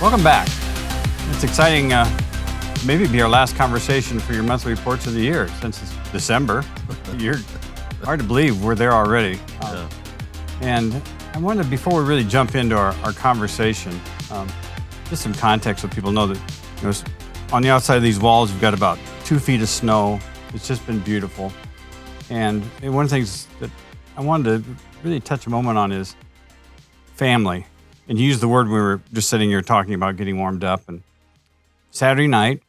Welcome back. It's exciting. Maybe it'll be our last conversation for your monthly reports of the year since it's December. You're hard to believe we're there already. And I wanted, before we really jump into our conversation, just some context so people know that on the outside of these walls, we've got about 2 feet of snow. It's just been beautiful. And one of the things that I wanted to really touch a moment on is family. And you used the word when we were just sitting here talking about getting warmed up. And Saturday night,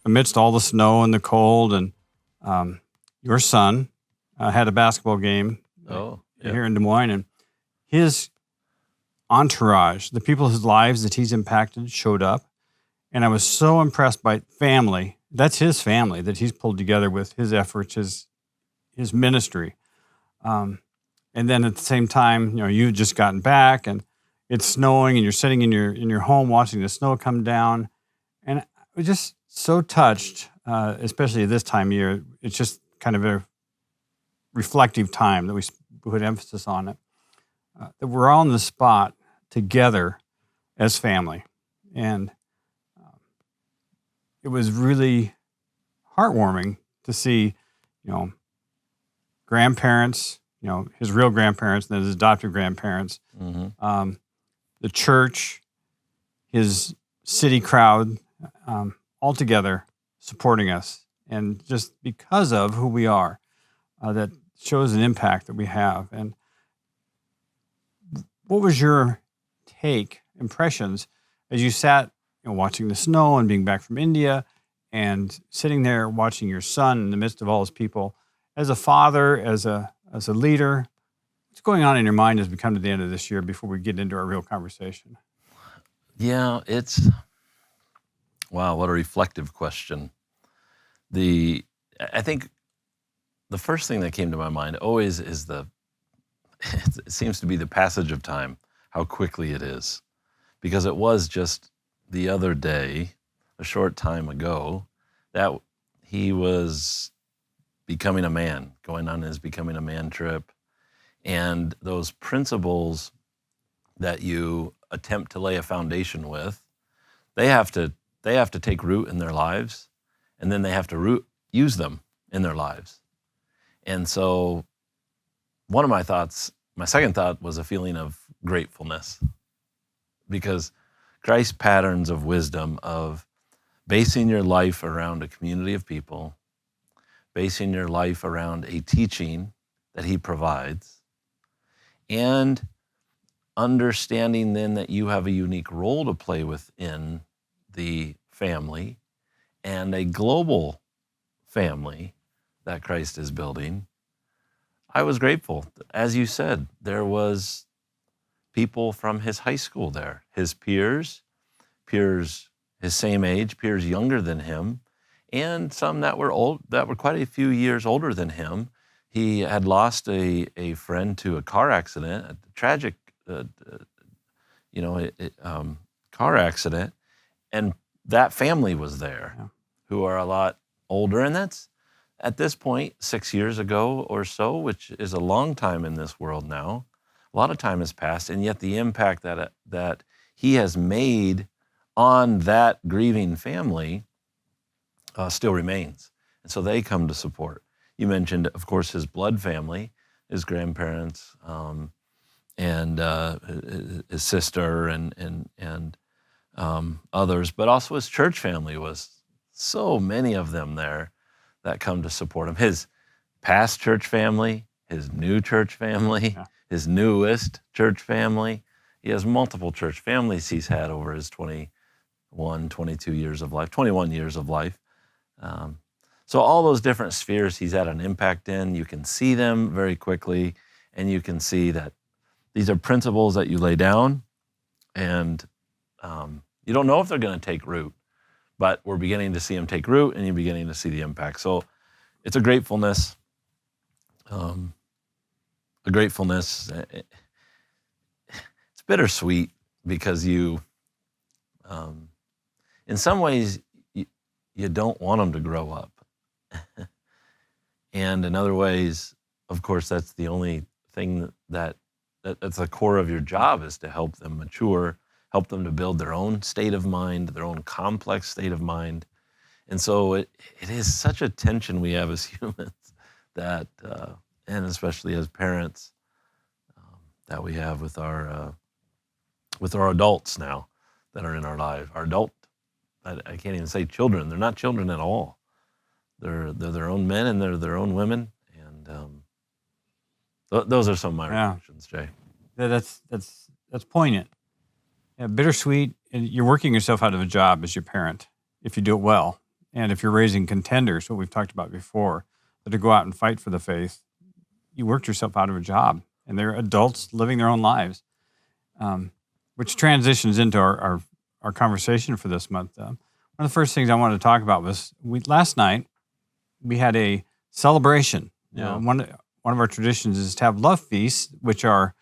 amidst all the snow and the cold, and your son had a basketball game here in Des Moines, and his entourage, the people whose lives that he's impacted, showed up. And I was so impressed by family. That's his family that he's pulled together with his efforts, his ministry. And then at the same time, you've just gotten back and it's snowing and you're sitting in your home watching the snow come down. And I was just so touched, especially at this time of year. It's just kind of a reflective time that we put emphasis on it, that we're all in the spot together as family. And it was really heartwarming to see, grandparents, his real grandparents, and then his adopted grandparents, the church, his city crowd, all together supporting us. And just because of who we are, that shows an impact that we have. And what was your impressions, as you sat watching the snow and being back from India and sitting there watching your son in the midst of all his people, as a father, as a leader? What's going on in your mind as we come to the end of this year before we get into our real conversation? Yeah, wow, what a reflective question. I think the first thing that came to my mind always is it seems to be the passage of time, how quickly it is. Because it was just the other day, a short time ago, that he was becoming a man, going on his becoming a man trip. And those principles that you attempt to lay a foundation with, they have to take root in their lives, and then they have to use them in their lives. And so one of my second thought was a feeling of gratefulness, because Christ's patterns of wisdom of basing your life around a community of people, basing your life around a teaching that he provides, and understanding then that you have a unique role to play within the family and a global family that Christ is building. I was grateful. As you said, there was people from his high school there, his peers his same age, peers younger than him, and some that were quite a few years older than him. He had lost a friend to a car accident, a tragic, car accident, and that family was there, who are a lot older, and that's at this point 6 years ago or so, which is a long time in this world now. A lot of time has passed, and yet the impact that he has made on that grieving family still remains. And so they come to support. You mentioned, of course, his blood family, his grandparents, and his sister and others, but also his church family was so many of them there that come to support him. His past church family, his new church family, his newest church family. He has multiple church families he's had over his 22 years of life, 21 years of life. So all those different spheres he's had an impact in, you can see them very quickly, and you can see that these are principles that you lay down, and you don't know if they're going to take root, but we're beginning to see them take root, and you're beginning to see the impact. So it's a gratefulness. It's bittersweet because you, in some ways, you don't want them to grow up. And in other ways, of course, that's the only thing that's the core of your job, is to help them mature help them to build their own state of mind, their own complex state of mind. And so it is such a tension we have as humans that, and especially as parents, that we have with our adults now that are in our lives. Our adult, I can't even say children. They're not children at all. They're their own men and they're their own women. And those are some of my reflections, Jay. Yeah, that's poignant. Yeah, bittersweet. And you're working yourself out of a job as your parent if you do it well. And if you're raising contenders, what we've talked about before, that to go out and fight for the faith, you worked yourself out of a job. And they're adults living their own lives, which transitions into our conversation for this month. One of the first things I wanted to talk about was last night we had a celebration. Yeah. One of our traditions is to have love feasts, which are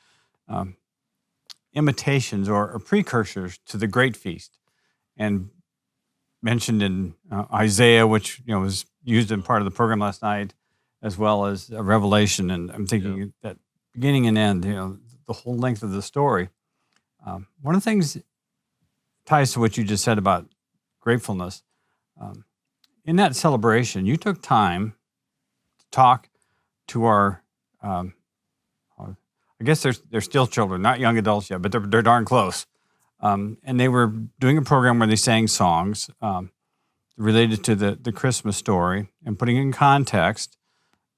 imitations or precursors to the great feast, and mentioned in Isaiah, which was used in part of the program last night, as well as Revelation. And I'm thinking that beginning and end, the whole length of the story. One of the things ties to what you just said about gratefulness. In that celebration, you took time to talk to our, I guess they're still children, not young adults yet, but they're darn close. And they were doing a program where they sang songs related to the Christmas story and putting it in context.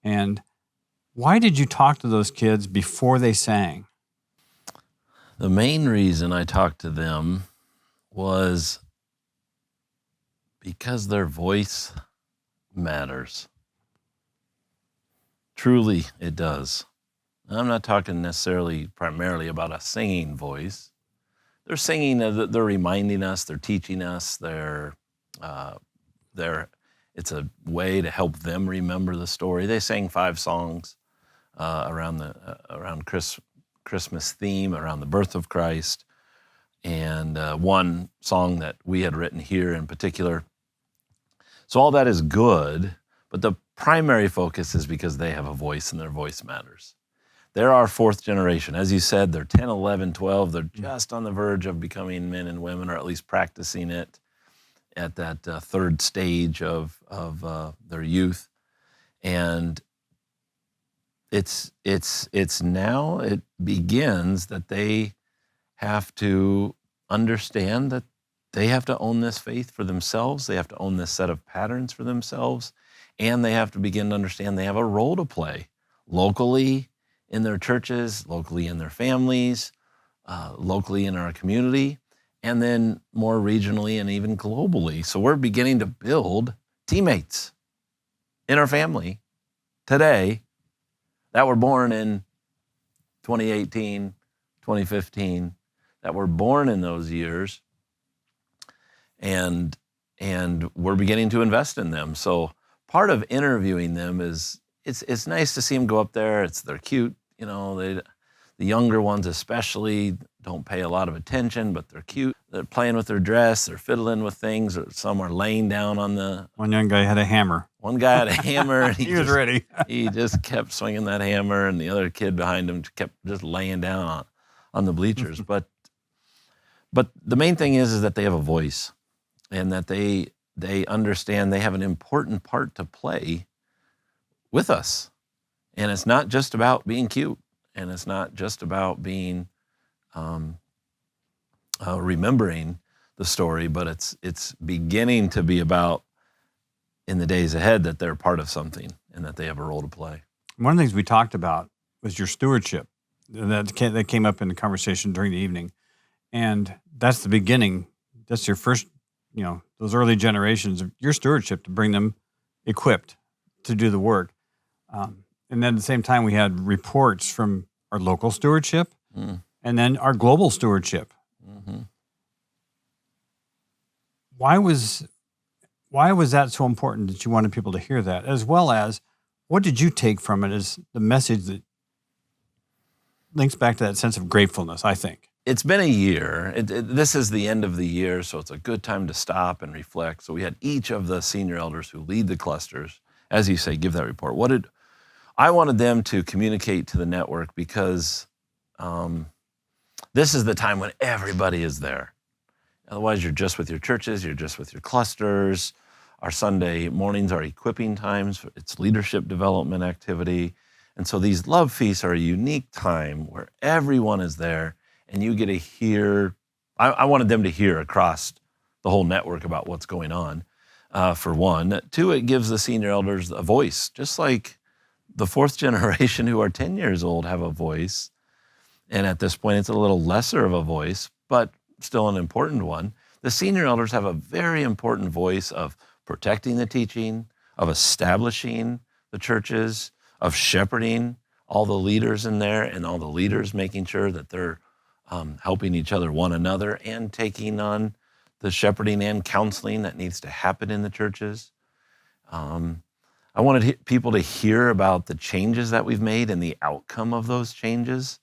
And why did you talk to those kids before they sang? The main reason I talked to them was because their voice matters. Truly, it does. I'm not talking necessarily primarily about a singing voice. They're singing, they're reminding us, they're teaching us, it's a way to help them remember the story. They sang 5 songs around Christmas theme, around the birth of Christ, and one song that we had written here in particular. So all that is good, but the primary focus is because they have a voice and their voice matters. They're our 4th generation. As you said, they're 10, 11, 12. They're just on the verge of becoming men and women, or at least practicing it at that 3rd stage of their youth. And it's now it begins that they have to understand that they have to own this faith for themselves. They have to own this set of patterns for themselves. And they have to begin to understand they have a role to play locally in their churches, locally in their families, locally in our community, and then more regionally and even globally. So we're beginning to build teammates in our family today that were born in 2018, 2015, that were born in those years, and we're beginning to invest in them. So part of interviewing them is it's nice to see them go up there. They're cute, the younger ones especially don't pay a lot of attention, but they're cute. They're playing with their dress, they're fiddling with things, or some are laying down on the... One young guy had a hammer. One guy had a hammer. And he was ready. He just kept swinging that hammer, and the other kid behind him kept just laying down on the bleachers. But the main thing is that they have a voice, and that they understand they have an important part to play with us. And it's not just about being cute, and it's not just about being remembering the story, but it's beginning to be about, in the days ahead, that they're part of something and that they have a role to play. One of the things we talked about was your stewardship. That came up in the conversation during the evening. And that's the beginning. That's your first, those early generations of your stewardship to bring them equipped to do the work. And then at the same time, we had reports from our local stewardship and then our global stewardship. Mm-hmm. Why was that so important that you wanted people to hear that? As well as, what did you take from it as the message that links back to that sense of gratefulness, I think? It's been a year. This is the end of the year, so it's a good time to stop and reflect. So we had each of the senior elders who lead the clusters, as you say, give that report. I wanted them to communicate to the network because this is the time when everybody is there. Otherwise, you're just with your churches, you're just with your clusters. Our Sunday mornings are equipping times. It's leadership development activity. And so these love feasts are a unique time where everyone is there and you get to hear. I wanted them to hear across the whole network about what's going on, for one. Two, it gives the senior elders a voice, just like the fourth generation who are 10 years old have a voice. And at this point, it's a little lesser of a voice, but still an important one. The senior elders have a very important voice of protecting the teaching, of establishing the churches, of shepherding all the leaders in there, and all the leaders making sure that they're helping each other, one another, and taking on the shepherding and counseling that needs to happen in the churches. I wanted people to hear about the changes that we've made and the outcome of those changes.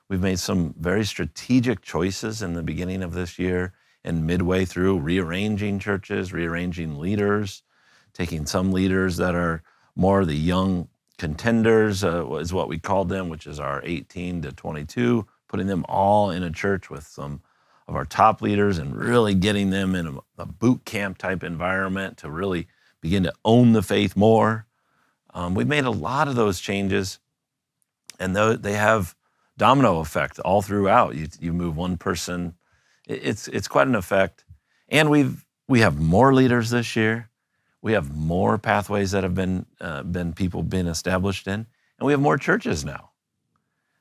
We've made some very strategic choices in the beginning of this year and midway through, rearranging churches, rearranging leaders, taking some leaders that are more the young contenders, is what we called them, which is our 18 to 22, putting them all in a church with some of our top leaders and really getting them in a boot camp type environment to really begin to own the faith more. We've made a lot of those changes, and they have domino effect all throughout. You move one person, it's quite an effect. And we have more leaders this year. We have more pathways that have been established in, and we have more churches now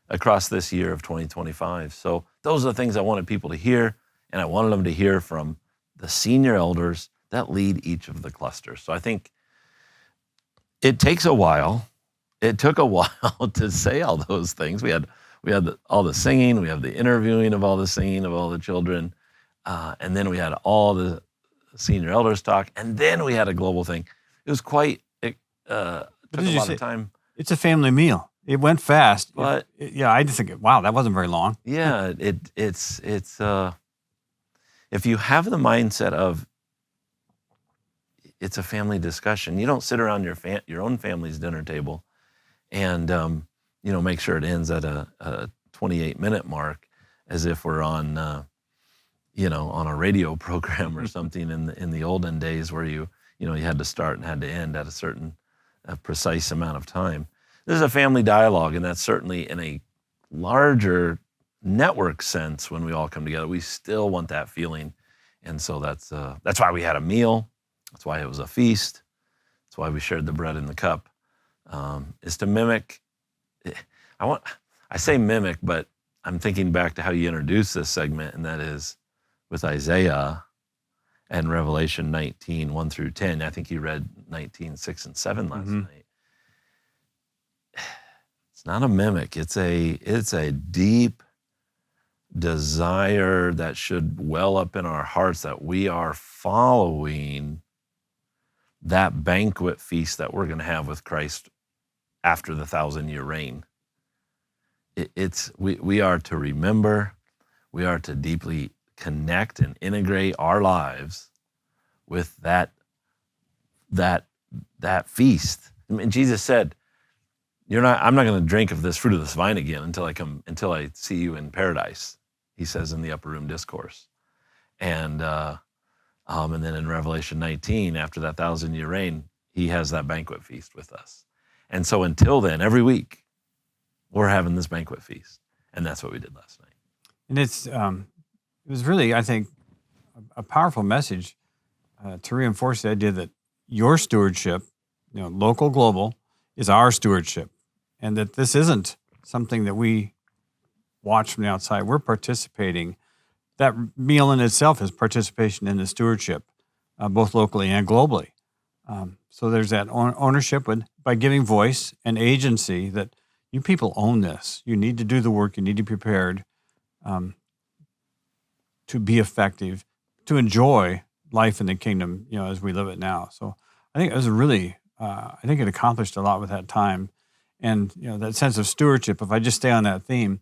across this year of 2025. So those are the things I wanted people to hear, and I wanted them to hear from the senior elders that lead each of the clusters. So I think it takes a while. It took a while to say all those things. We had all the singing, we have the interviewing of all the singing of all the children, and then we had all the senior elders talk, and then we had a global thing. It was quite, took a lot of time. It's a family meal. It went fast. But I just think, wow, that wasn't very long. Yeah, it's if you have the mindset of it's a family discussion, you don't sit around your own family's dinner table and make sure it ends at a 28-minute mark as if we're on on a radio program or something in the olden days where you had to start and had to end at a certain precise amount of time. This is a family dialogue, and that's certainly in a larger network sense when we all come together. We still want that feeling, and so that's why we had a meal. That's why it was a feast. That's why we shared the bread and the cup. Is to mimic. I say mimic, but I'm thinking back to how you introduced this segment, and that is with Isaiah and Revelation 19, 1 through 10. I think you read 19, 6 and 7 last night. It's not a mimic. It's a deep desire that should well up in our hearts that we are following that banquet feast that we're going to have with Christ after the 1,000-year reign. We are to remember, we are to deeply connect and integrate our lives with that feast. I mean, Jesus said, I'm not going to drink of this fruit of this vine again until I see you in paradise, he says in the upper room discourse. And then in Revelation 19, after that 1,000-year reign, he has that banquet feast with us. And so until then, every week, we're having this banquet feast. And that's what we did last night. And it was really, I think, a powerful message to reinforce the idea that your stewardship, local, global, is our stewardship. And that this isn't something that we watch from the outside. We're participating. That meal in itself is participation in the stewardship, both locally and globally. So there's that ownership by giving voice and agency that you people own this. You need to do the work. You need to be prepared to be effective, to enjoy life in the kingdom, as we live it now. So I think it was I think it accomplished a lot with that time. And, that sense of stewardship, if I just stay on that theme,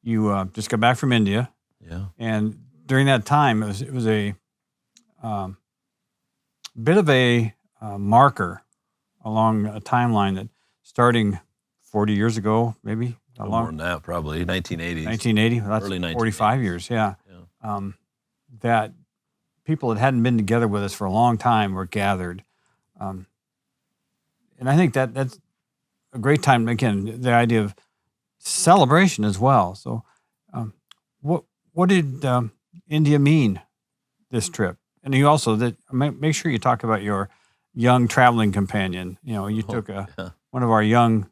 you just got back from India. Yeah. And during that time, it was a bit of a marker along a timeline that starting 40 years ago, maybe How More long? than that, probably 1980s. 1980. Well, that's Early 45 1980s. years. Yeah. Yeah. That people that hadn't been together with us for a long time were gathered, and I think that's a great time. Again, the idea of celebration as well. So, what did India mean this trip? And you also make sure you talk about your young traveling companion. You took one of our young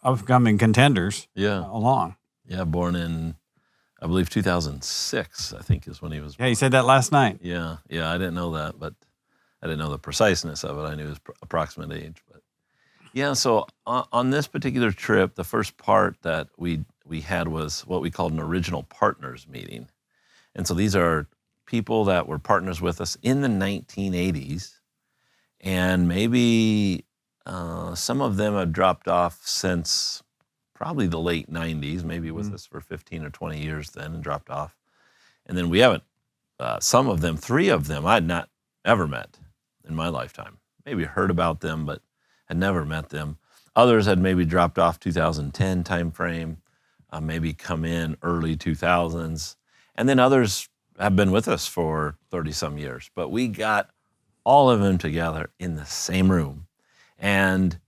upcoming contenders along. Yeah, born in, I believe, 2006, I think is when he was born. Yeah, you said that last night. Yeah, I didn't know that, but I didn't know the preciseness of it. I knew his approximate age. But yeah, so on this particular trip, the first part that we had was what we called an original partners meeting. And so these are people that were partners with us in the 1980s, and maybe some of them have dropped off since probably the late 90s, maybe with us for 15 or 20 years then and dropped off. And then we haven't, some of them, 3 of them, I had not ever met in my lifetime. Maybe heard about them, but had never met them. Others had maybe dropped off 2010 timeframe, maybe come in early 2000s. And then others have been with us for 30-some years. But we got all of them together in the same room. And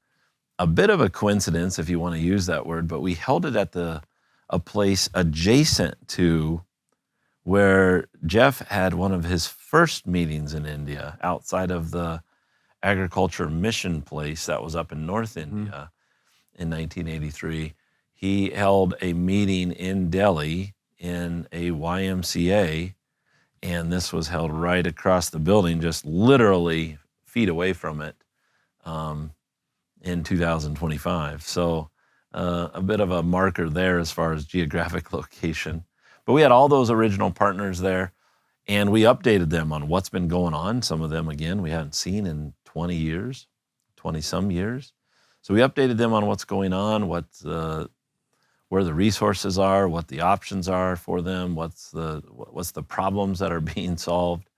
a bit of a coincidence, if you want to use that word, but we held it at a place adjacent to where Jeff had one of his first meetings in India, outside of the agriculture mission place that was up in North India in 1983. He held a meeting in Delhi in a YMCA, and this was held right across the building, just literally feet away from it, in 2025. So a bit of a marker there as far as geographic location. But we had all those original partners there, and we updated them on what's been going on. Some of them, again, we hadn't seen in 20 years, 20-some years. So we updated them on what's going on, where the resources are, what the options are for them, what's the problems that are being solved,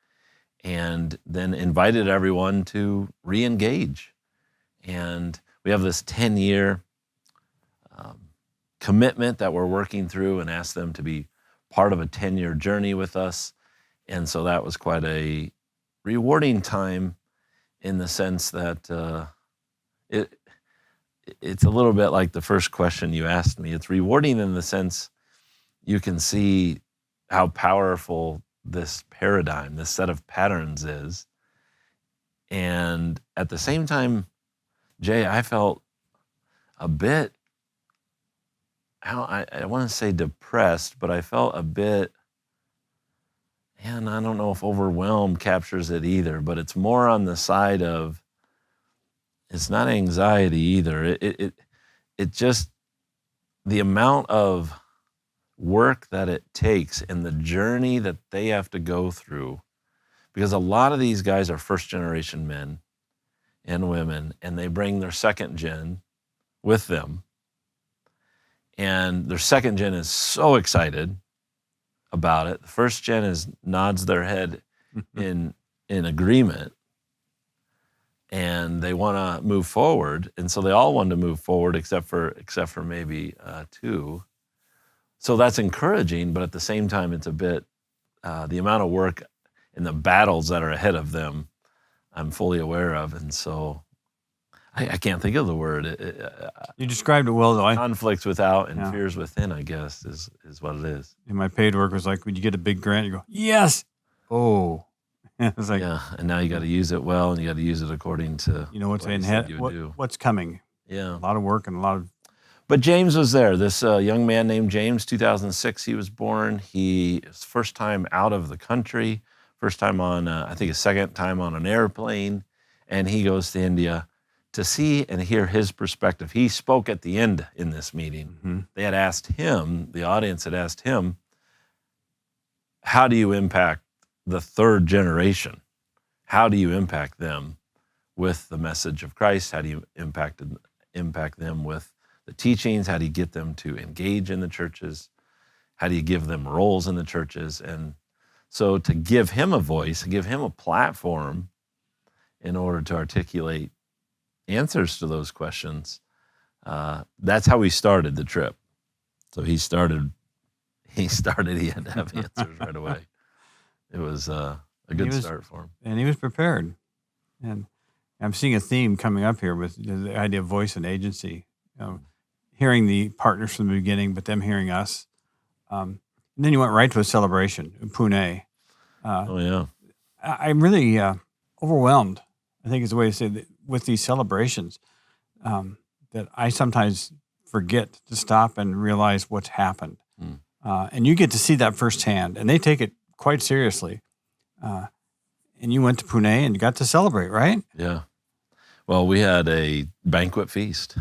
and then invited everyone to re-engage. And we have this 10-year commitment that we're working through, and asked them to be part of a 10-year journey with us. And so that was quite a rewarding time, in the sense that it's a little bit like the first question you asked me. It's rewarding in the sense you can see how powerful this paradigm, this set of patterns is. And at the same time, Jay, I felt a bit, I want to say depressed, but I felt a bit, and I don't know if overwhelmed captures it either, but it's more on the side of, it's not anxiety either. It just, the amount of work that it takes and the journey that they have to go through, because a lot of these guys are first generation men and women, and they bring their second gen with them. And their second gen is so excited about it. The first gen nods their head in agreement, and they want to move forward. And so they all want to move forward, except for maybe 2. So that's encouraging, but at the same time, it's a bit, the amount of work and the battles that are ahead of them, I'm fully aware of. And so I can't think of the word. You described it well, though. Conflicts without and fears within, I guess, is what it is. And my paid work was like, when you get a big grant, you go, yes. Oh. It's like, yeah, and now you got to use it well, and you got to use it according to what's in what's coming. Yeah. A lot of work and a lot of... But James was there. This young man named James, 2006 he was born. His first time out of the country, first time on, I think his second time on an airplane, and he goes to India to see and hear his perspective. He spoke at the end in this meeting. Mm-hmm. They had asked him, the audience had asked him, how do you impact the third generation? How do you impact them with the message of Christ? How do you impact them with the teachings? How do you get them to engage in the churches? How do you give them roles in the churches? And so to give him a voice, give him a platform in order to articulate answers to those questions, that's how we started the trip. So he started. He had to have answers right away. It was a good start for him. And he was prepared. And I'm seeing a theme coming up here with the idea of voice and agency. Hearing the partners from the beginning, but them hearing us. And then you went right to a celebration in Pune. Oh, yeah. I'm really overwhelmed, I think is the way to say that, with these celebrations, that I sometimes forget to stop and realize what's happened. And you get to see that firsthand, and they take it quite seriously. And you went to Pune and you got to celebrate, right? Yeah. Well, we had a banquet feast.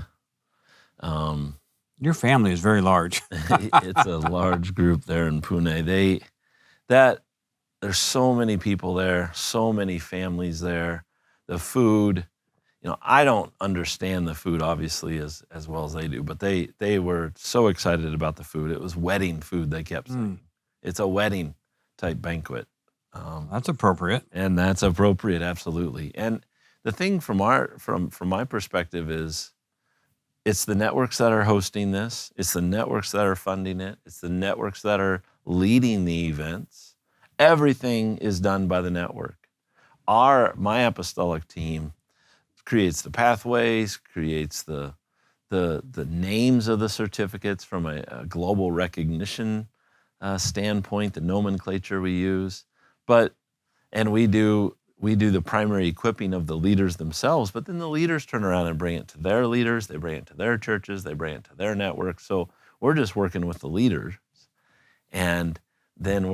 Your family is very large. It's a large group there in Pune. There's so many people there, so many families there. The food, I don't understand the food obviously as well as they do, but they were so excited about the food. It was wedding food, they kept saying. It's a wedding type banquet. That's appropriate. And that's appropriate, absolutely. And the thing from my perspective is, it's the networks that are hosting this. It's the networks that are funding it. It's the networks that are leading the events. Everything is done by the network. My apostolic team creates the pathways, creates the names of the certificates from a global recognition standpoint, the nomenclature we use. And we do the primary equipping of the leaders themselves, but then the leaders turn around and bring it to their leaders, they bring it to their churches, they bring it to their networks. So we're just working with the leaders. And then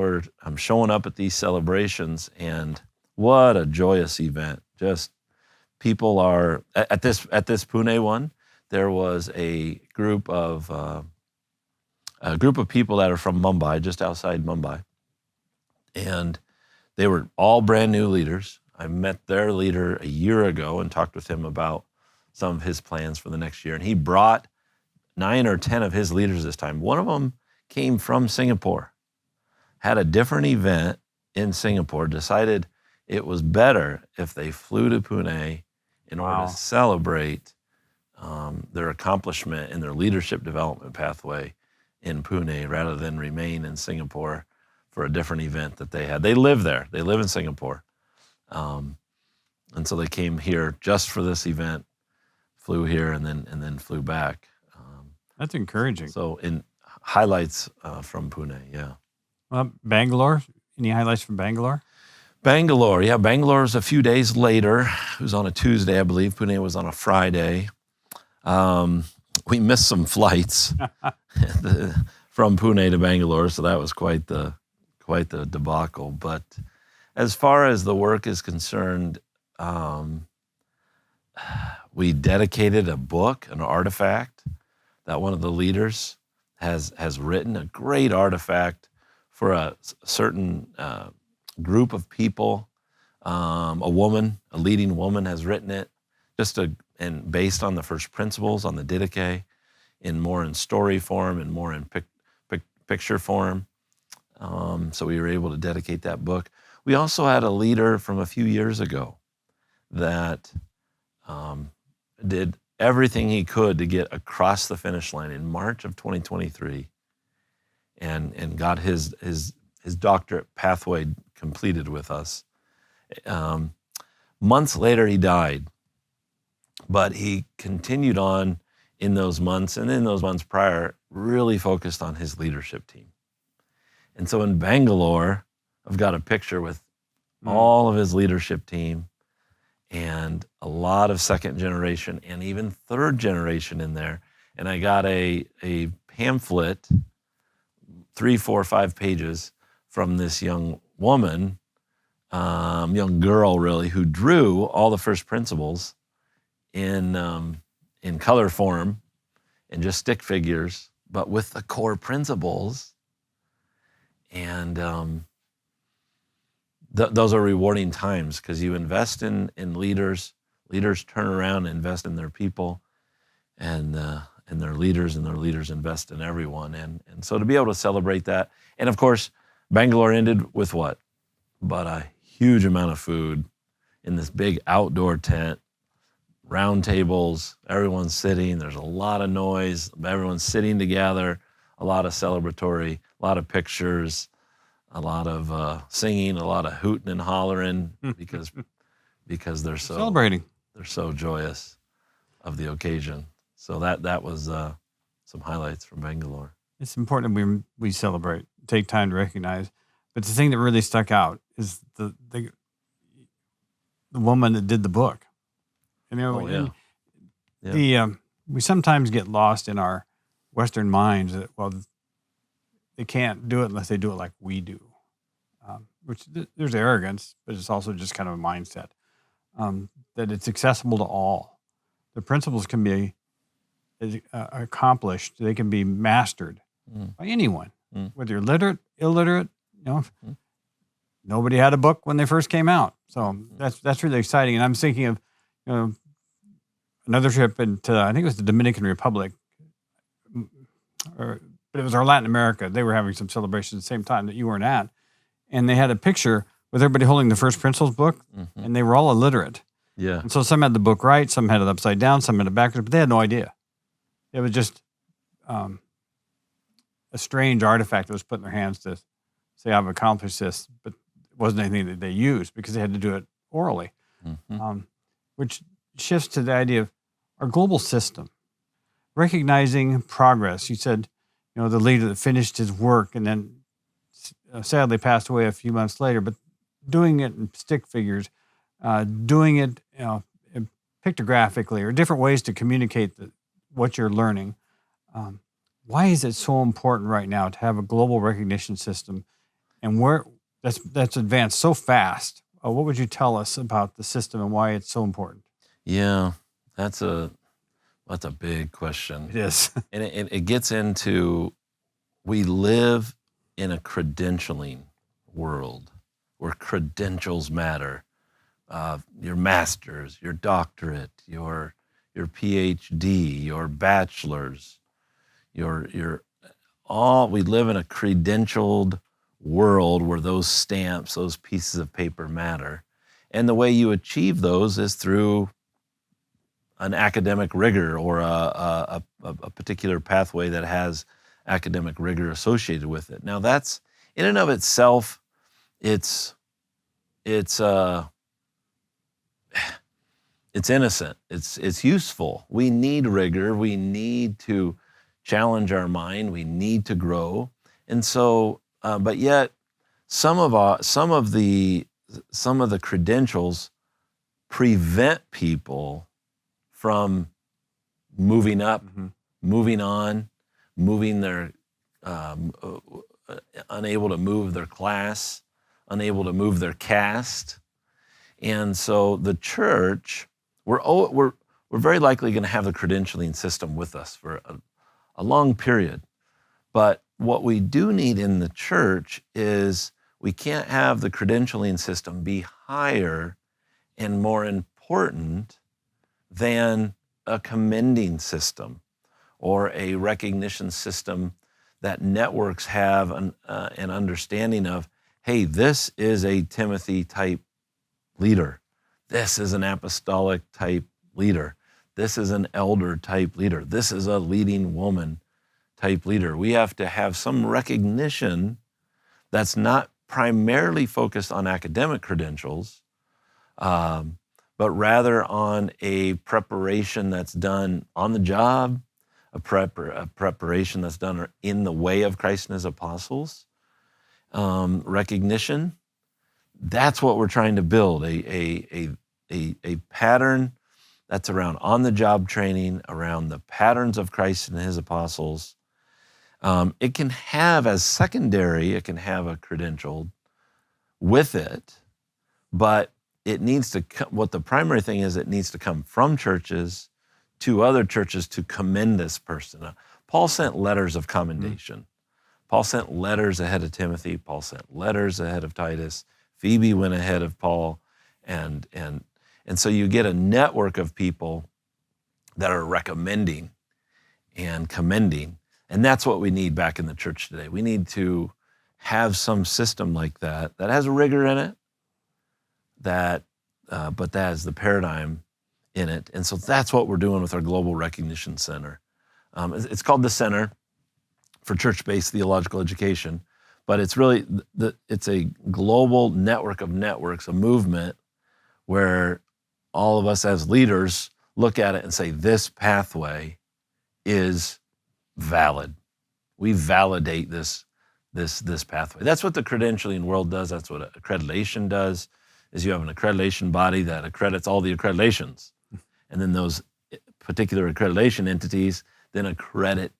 I'm showing up at these celebrations, and what a joyous event. Just people are, at this Pune one, there was a group of people that are from Mumbai, just outside Mumbai. And they were all brand new leaders. I met their leader a year ago and talked with him about some of his plans for the next year. And he brought 9 or 10 of his leaders this time. One of them came from Singapore, had a different event in Singapore, decided it was better if they flew to Pune in order to celebrate their accomplishment in their leadership development pathway in Pune rather than remain in Singapore for a different event that they had. They live there. They live in Singapore. And so they came here just for this event, flew here, and then flew back. That's encouraging. So in highlights from Pune, yeah. Bangalore, any highlights from Bangalore? Bangalore is a few days later. It was on a Tuesday, I believe. Pune was on a Friday. We missed some flights from Pune to Bangalore, so that was quite the debacle. But as far as the work is concerned, we dedicated a book, an artifact that one of the leaders has written, a great artifact for a certain group of people. A leading woman has written it, and based on the first principles on the Didache, more in story form and more in picture form. So we were able to dedicate that book. We also had a leader from a few years ago that did everything he could to get across the finish line in March of 2023 and got his doctorate pathway completed with us. Months later, he died, but he continued on in those months, and in those months prior, really focused on his leadership team. And so in Bangalore, I've got a picture with all of his leadership team and a lot of second generation and even third generation in there. And I got a pamphlet, 3, 4, 5 pages from this young woman, young girl really, who drew all the first principles in color form and just stick figures, but with the core principles. And those are rewarding times because you invest in leaders. Leaders turn around and invest in their people, and their leaders invest in everyone. And so to be able to celebrate that, and of course, Bangalore ended with what? But a huge amount of food in this big outdoor tent, round tables, everyone's sitting, there's a lot of noise, everyone's sitting together, a lot of celebratory, a lot of pictures, a lot of singing, a lot of hooting and hollering because they're so celebrating. They're so joyous of the occasion. So that was some highlights from Bangalore. It's important that we celebrate, take time to recognize. But the thing that really stuck out is the woman that did the book. We sometimes get lost in our Western minds that, well, they can't do it unless they do it like we do. There's arrogance, but it's also just kind of a mindset that it's accessible to all. The principles can be accomplished. They can be mastered by anyone, whether you're literate, illiterate. Nobody had a book when they first came out, so that's really exciting. And I'm thinking of another trip into, I think it was the Dominican Republic, but it was our Latin America. They were having some celebrations at the same time that you weren't at, and they had a picture with everybody holding the First Principles book, and they were all illiterate. Yeah. And so some had the book right, some had it upside down, some had it backwards, but they had no idea. It was just a strange artifact that was put in their hands to say, I've accomplished this, but it wasn't anything that they used because they had to do it orally, which shifts to the idea of our global system, recognizing progress. You said, the leader that finished his work and then sadly passed away a few months later, but doing it in stick figures, doing it pictographically, or different ways to communicate what you're learning. Why is it so important right now to have a global recognition system, and where that's advanced so fast? What would you tell us about the system and why it's so important? Yeah, that's a big question. It is. And it gets into, we live in a credentialing world where credentials matter. Your master's, your doctorate, your PhD, your bachelor's, we live in a credentialed world where those stamps, those pieces of paper matter. And the way you achieve those is through an academic rigor or a particular pathway that has academic rigor associated with it. Now that's, in and of itself, it's innocent. It's useful. We need rigor. We need to challenge our mind. We need to grow. And so, but yet, some of the credentials prevent people from moving up, moving on, moving their, unable to move their class, unable to move their caste. And so the church, we're very likely going to have the credentialing system with us for a long period. But what we do need in the church is, we can't have the credentialing system be higher and more important than a commending system or a recognition system that networks have an understanding of, hey, this is a Timothy type leader. This is an apostolic type leader. This is an elder type leader. This is a leading woman type leader. We have to have some recognition that's not primarily focused on academic credentials, but rather on a preparation that's done on the job, a preparation that's done in the way of Christ and his apostles. Recognition, that's what we're trying to build, a pattern that's around on-the-job training, around the patterns of Christ and his apostles. It can have as secondary, it can have a credential with it, but it needs to, what the primary thing is, it needs to come from churches to other churches to commend this person. Paul sent letters of commendation. Paul sent letters ahead of Timothy. Paul sent letters ahead of Titus. Phoebe went ahead of Paul. And so you get a network of people that are recommending and commending. And that's what we need back in the church today. We need to have some system like that has rigor in it, but that has the paradigm in it. And so that's what we're doing with our Global Recognition Center. It's called the Center for church-based theological education, but it's really it's a global network of networks, a movement where all of us as leaders look at it and say, this pathway is valid. We validate this pathway. That's what the credentialing world does. That's what accreditation does, is you have an accreditation body that accredits all the accreditations. And then those particular accreditation entities then accredit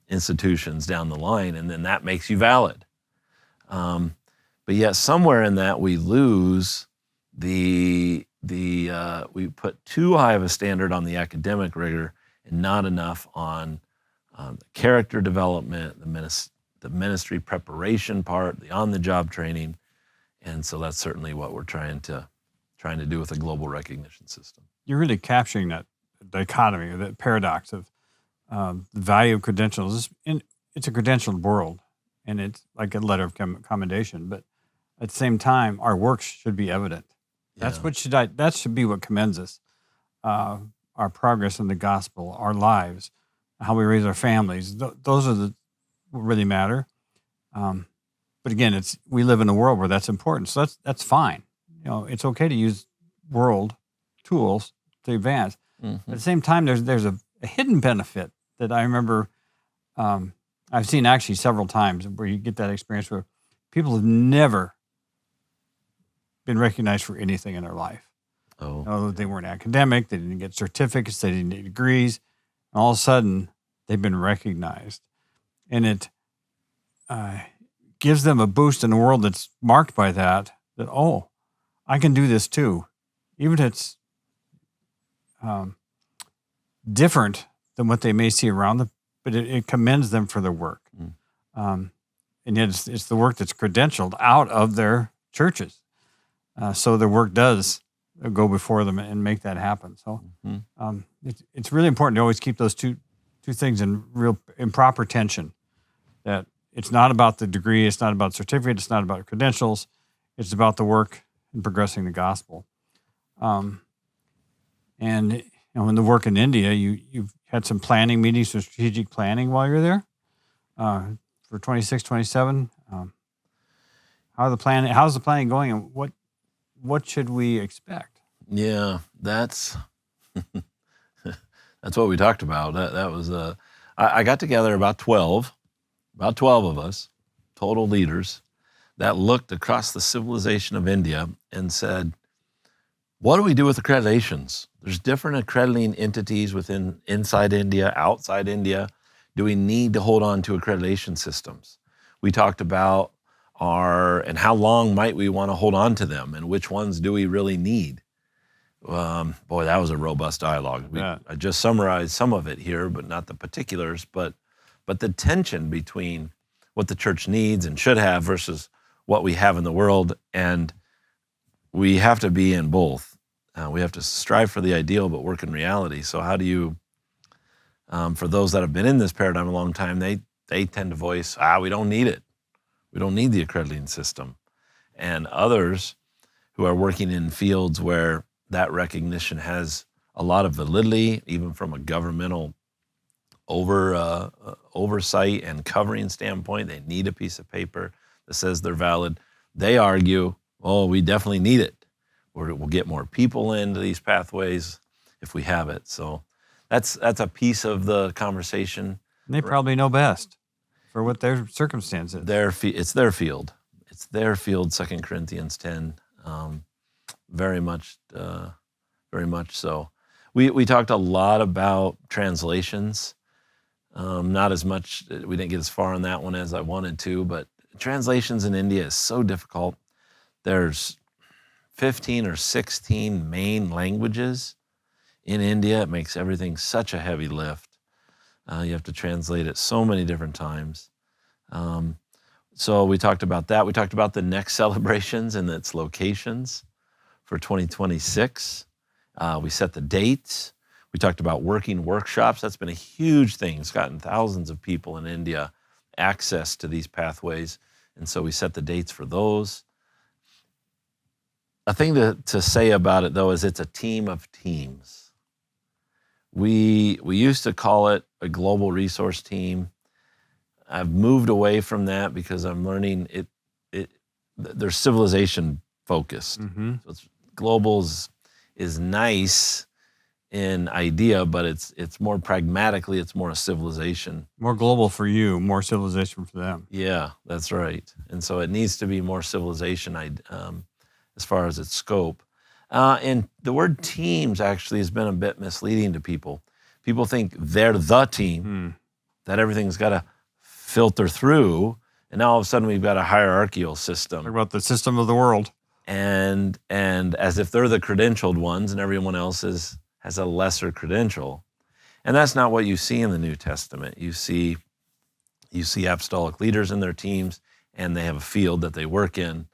institutions down the line, and then that makes you valid. But yet somewhere in that we lose we put too high of a standard on the academic rigor and not enough on the character development, the ministry preparation part, the on-the-job training. And so that's certainly what we're trying to do with a global recognition system. You're really capturing that dichotomy or that paradox of the value of credentials. It's a credentialed world, and it's like a letter of commendation. But at the same time, our works should be evident. That's that should be what commends us. Our progress in the gospel, our lives, how we raise our families. Those are what really matter. But again, we live in a world where that's important. So that's fine. It's okay to use world tools to advance. Mm-hmm. At the same time, there's a hidden benefit that I remember I've seen actually several times where you get that experience where people have never been recognized for anything in their life. They weren't academic, they didn't get certificates, they didn't get degrees, and all of a sudden they've been recognized. And it gives them a boost in a world that's marked by that I can do this too. Even if it's different than what they may see around them, but it commends them for their work. And yet it's the work that's credentialed out of their churches. So their work does go before them and make that happen. So it's really important to always keep those two things in proper tension. That it's not about the degree, it's not about certificate, it's not about credentials, it's about the work and progressing the gospel. And in the work in India, you've had some planning meetings for strategic planning while you're there for 26, 27. How's the planning going, and what should we expect? Yeah, that's what we talked about. That was I got together about 12 of us, total leaders, that looked across the civilization of India and said, what do we do with accreditations? There's different accrediting entities inside India, outside India. Do we need to hold on to accreditation systems? We talked about and how long might we want to hold on to them, and which ones do we really need? Boy, that was a robust dialogue. I just summarized some of it here, but not the particulars. But the tension between what the church needs and should have versus what we have in the world, and we have to be in both. We have to strive for the ideal, but work in reality. So how do you, for those that have been in this paradigm a long time, they tend to voice, we don't need it. We don't need the accrediting system. And others who are working in fields where that recognition has a lot of validity, even from a governmental oversight and covering standpoint, they need a piece of paper that says they're valid. They argue, we definitely need it. We'll get more people into these pathways if we have it. So that's a piece of the conversation. And they probably know best for what their circumstance is. It's their field. It's their field, 2 Corinthians 10, very much so. We talked a lot about translations. Not as much, we didn't get as far on that one as I wanted to, but translations in India is so difficult. There's 15 or 16 main languages in India. It makes everything such a heavy lift. You have to translate it so many different times. So we talked about that. We talked about the next celebrations and its locations for 2026. We set the dates. We talked about working workshops. That's been a huge thing. It's gotten thousands of people in India access to these pathways. And so we set the dates for those. A thing to say about it, though, is it's a team of teams. We used to call it a global resource team. I've moved away from that because I'm learning they're civilization focused. Mm-hmm. So global is nice in idea, but it's more pragmatically, it's more a civilization. More global for you, more civilization for them. Yeah, that's right. And so it needs to be more civilization as far as its scope. And the word teams actually has been a bit misleading to people. People think they're the team, that everything's got to filter through, and now all of a sudden we've got a hierarchical system. Talk about the system of the world. And as if they're the credentialed ones and everyone else has a lesser credential. And that's not what you see in the New Testament. You see apostolic leaders in their teams, and they have a field that they work in,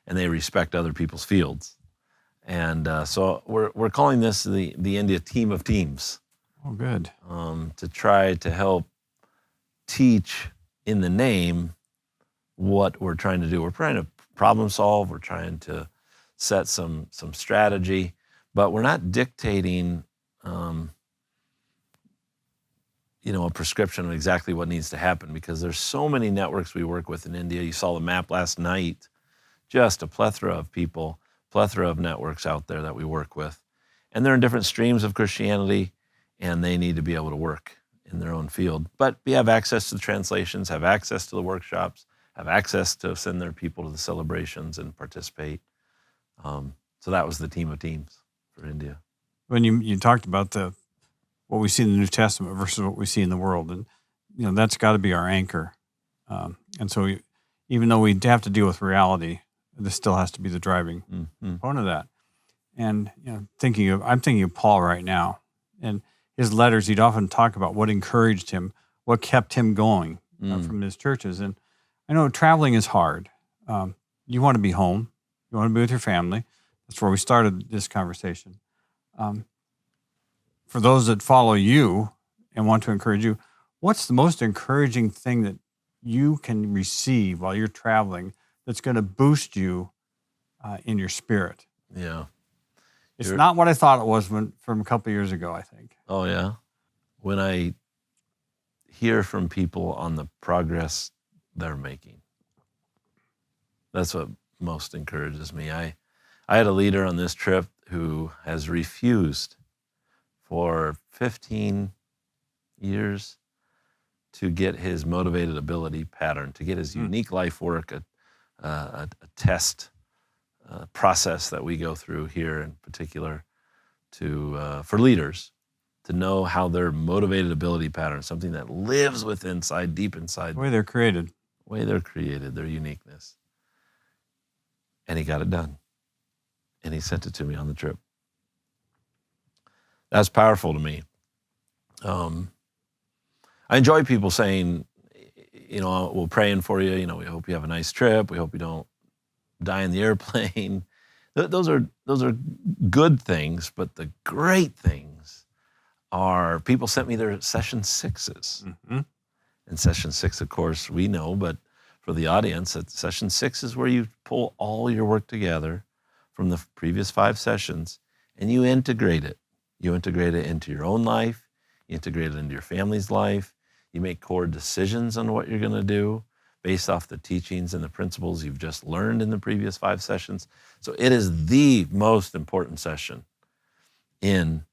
and they respect other people's fields. And so we're calling this the India Team of Teams. Oh, good. To try to help teach in the name what we're trying to do. We're trying to problem solve. We're trying to set some strategy, but we're not dictating, a prescription of exactly what needs to happen, because there's so many networks we work with in India. You saw the map last night, just a plethora of people, plethora of networks out there that we work with. And they're in different streams of Christianity, and they need to be able to work in their own field. But we have access to the translations, have access to the workshops, have access to send their people to the celebrations and participate. So that was the Team of Teams for India. When you talked about what we see in the New Testament versus what we see in the world, and that's got to be our anchor. And so even though we have to deal with reality, this still has to be the driving component of that. And I'm thinking of Paul right now, and his letters. He'd often talk about what encouraged him, what kept him going from his churches. And I know traveling is hard. You want to be home, you want to be with your family. That's where we started this conversation. For those that follow you and want to encourage you, what's the most encouraging thing that you can receive while you're traveling that's going to boost you in your spirit? Yeah. It's not what I thought it was from a couple of years ago, I think. Oh, yeah? When I hear from people on the progress they're making, that's what most encourages me. I had a leader on this trip who has refused for 15 years to get his motivated ability pattern, to get his unique life work, a test process that we go through here in particular for leaders to know how their motivated ability pattern, something that lives deep inside. The way they're created. Their uniqueness. And he got it done. And he sent it to me on the trip. That's powerful to me. I enjoy people saying, we're praying for you. We hope you have a nice trip. We hope you don't die in the airplane. Those are good things, but the great things are people sent me their session 6s. Mm-hmm. And session 6, of course, we know, but for the audience, session 6 is where you pull all your work together from the previous 5 sessions and you integrate it. You integrate it into your own life. You integrate it into your family's life. You make core decisions on what you're going to do based off the teachings and the principles you've just learned in the previous 5 sessions. So it is the most important session in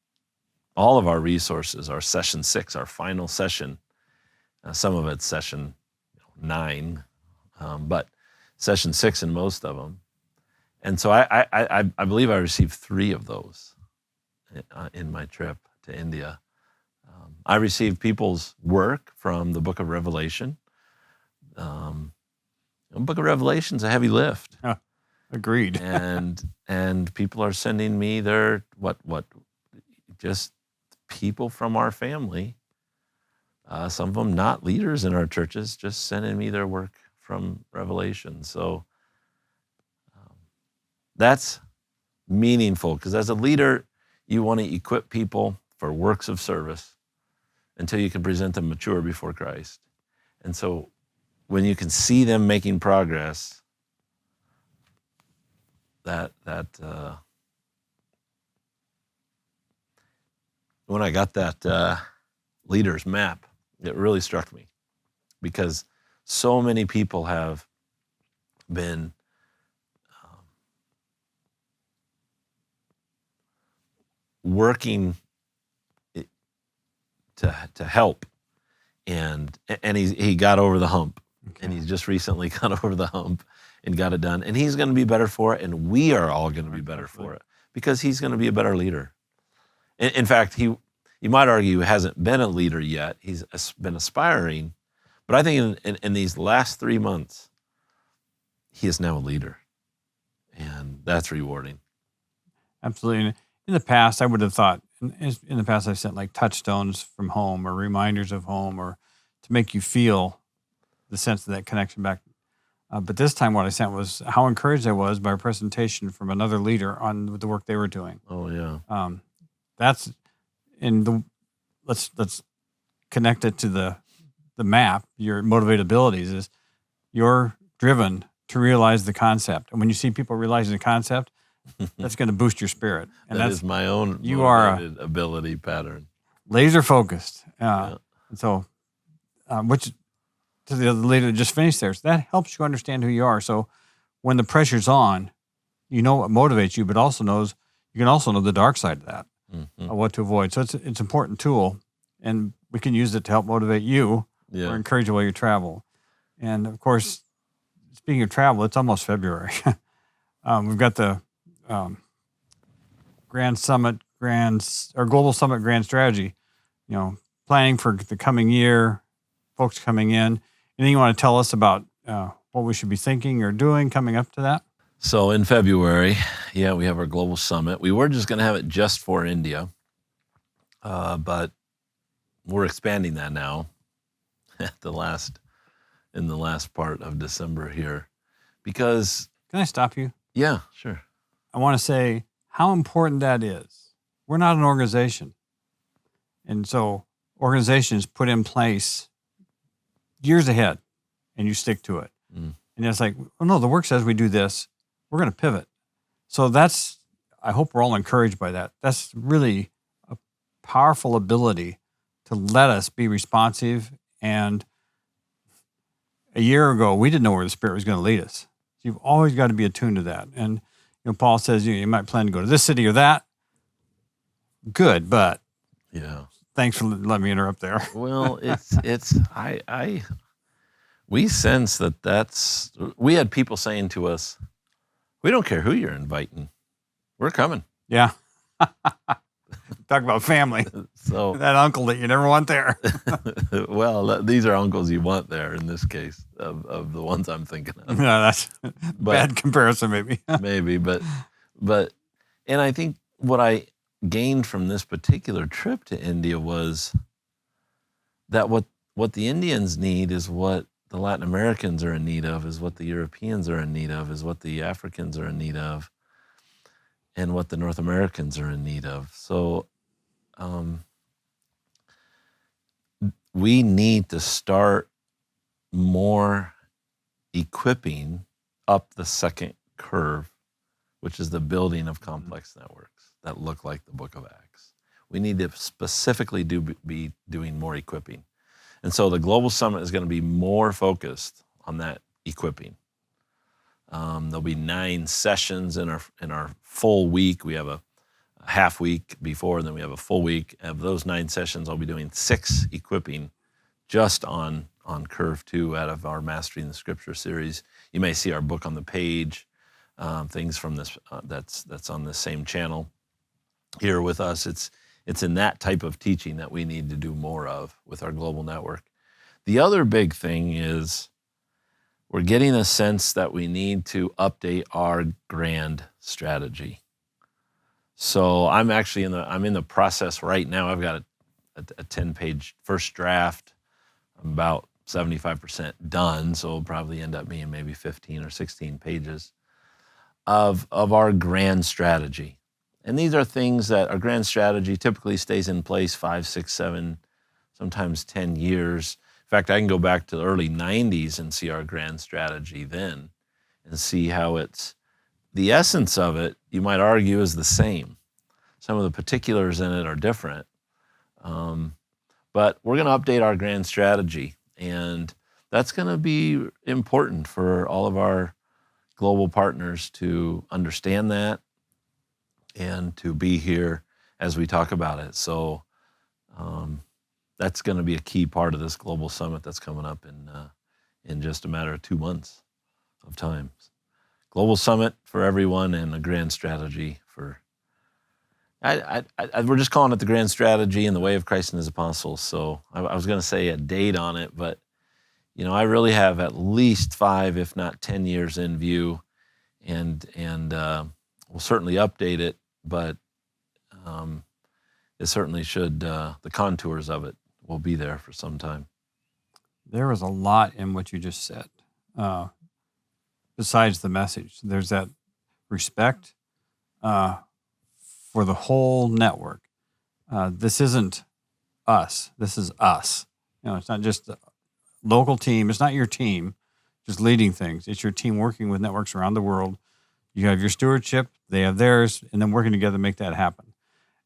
all of our resources. Our session 6, our final session, some of it's session 9, but session 6 in most of them. And so I believe I received 3 of those in my trip to India. I received people's work from the book of Revelation. The book of Revelation is a heavy lift. Agreed. and people are sending me their just people from our family. Some of them not leaders in our churches, just sending me their work from Revelation. So that's meaningful, because as a leader, you want to equip people for works of service until you can present them mature before Christ. And so when you can see them making progress, when I got that leader's map, it really struck me, because So many people have been working to help, and he got over the hump, and he's just recently got over the hump and got it done, and he's going to be better for it, and we are all going to be better for it because he's going to be a better leader. In fact, you might argue he hasn't been a leader yet. He's been aspiring, but I think in these last 3 months, he is now a leader, and that's rewarding. Absolutely. In the past, I would have thought, in the past, I've sent like touchstones from home or reminders of home or to make you feel the sense of that connection back. But this time what I sent was how encouraged I was by a presentation from another leader on the work they were doing. Oh, yeah. That's in the, let's connect it to the map. Your motivated abilities is you're driven to realize the concept. And when you see people realizing the concept, that's going to boost your spirit. And that is my own you are ability pattern. Laser focused. And so, which to the other leader that just finished there, so that helps you understand who you are. So when the pressure's on, you know what motivates you, but you can also know the dark side of that, what to avoid. So it's an important tool, and we can use it to help motivate you or encourage you while you travel. And of course, speaking of travel, it's almost February. We've got the Global Summit Grand Strategy, planning for the coming year, folks coming in. Anything you want to tell us about what we should be thinking or doing coming up to that? So in February, we have our Global Summit. We were just going to have it just for India, but we're expanding that now in the last part of December here, because... Can I stop you? Yeah, sure. I want to say how important that is. We're not an organization. And so organizations put in place years ahead, and you stick to it. And it's like, oh no, the work says we do this. We're going to pivot. So I hope we're all encouraged by that. That's really a powerful ability to let us be responsive. And a year ago, we didn't know where the Spirit was going to lead us. So you've always got to be attuned to that. And Paul says you might plan to go to this city or that. Good, but thanks for letting me interrupt there. Well, we sense we had people saying to us, we don't care who you're inviting. We're coming. Yeah. Talk about family. So that uncle that you never want there. Well, these are uncles you want there in this case of the ones I'm thinking of. No, that's bad comparison maybe. Maybe, but and I think what I gained from this particular trip to India was that what the Indians need is what the Latin Americans are in need of, is what the Europeans are in need of, is what the Africans are in need of, and what the North Americans are in need of. So we need to start more equipping up the second curve, which is the building of complex networks that look like the Book of Acts. We need to specifically be doing more equipping. And so the Global Summit is going to be more focused on that equipping. There'll be 9 sessions in our full week. We have a half week before, and then we have a full week. Of those 9 sessions, I'll be doing 6 equipping just on Curve 2 out of our Mastering the Scripture series. You may see our book on the page, things from this that's on the same channel here with us. It's in that type of teaching that we need to do more of with our global network. The other big thing is we're getting a sense that we need to update our grand strategy. So I'm actually in the process right now. I've got a 10-page first draft. I'm about 75% done, so it'll probably end up being maybe 15 or 16 pages of our grand strategy. And these are things that our grand strategy typically stays in place 5, 6, 7, sometimes 10 years. In fact, I can go back to the early 90s and see our grand strategy then and see how the essence of it, you might argue, is the same. Some of the particulars in it are different. But we're going to update our grand strategy. And that's going to be important for all of our global partners to understand that and to be here as we talk about it. So that's going to be a key part of this global summit that's coming up in just a matter of 2 months of time. Global summit for everyone and a grand strategy for. We're just calling it the grand strategy and the way of Christ and His apostles. So I was going to say a date on it, but I really have at least 5, if not 10 years in view, and we'll certainly update it, but it certainly should. The contours of it will be there for some time. There was a lot in what you just said. Besides the message, there's that respect for the whole network. This isn't us. This is us. It's not just the local team. It's not your team just leading things. It's your team working with networks around the world. You have your stewardship. They have theirs, and then working together to make that happen.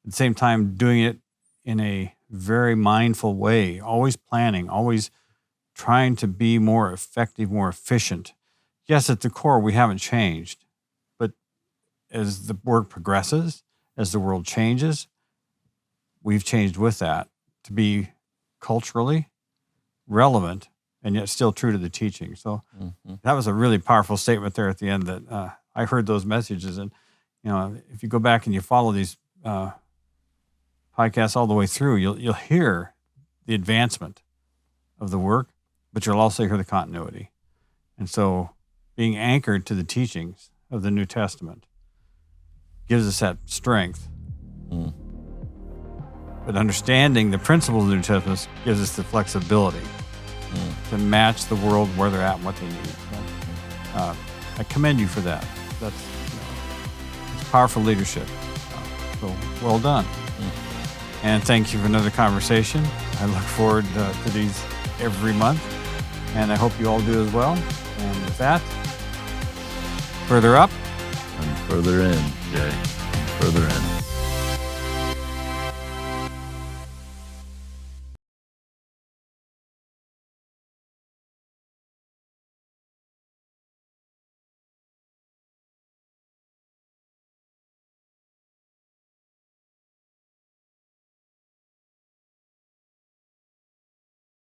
At the same time, doing it in a very mindful way, always planning, always trying to be more effective, more efficient. Yes, at the core, we haven't changed. But as the work progresses, as the world changes, we've changed with that to be culturally relevant and yet still true to the teaching. So that was a really powerful statement there at the end that I heard those messages. And, if you go back and you follow these podcasts all the way through, you'll hear the advancement of the work, but you'll also hear the continuity. And so being anchored to the teachings of the New Testament gives us that strength. But understanding the principles of the New Testament gives us the flexibility to match the world where they're at and what they need. So, I commend you for that. That's it's powerful leadership. So well done. And thank you for another conversation. I look forward to these every month, and I hope you all do as well. And with that, further up and further in, Jay, further in.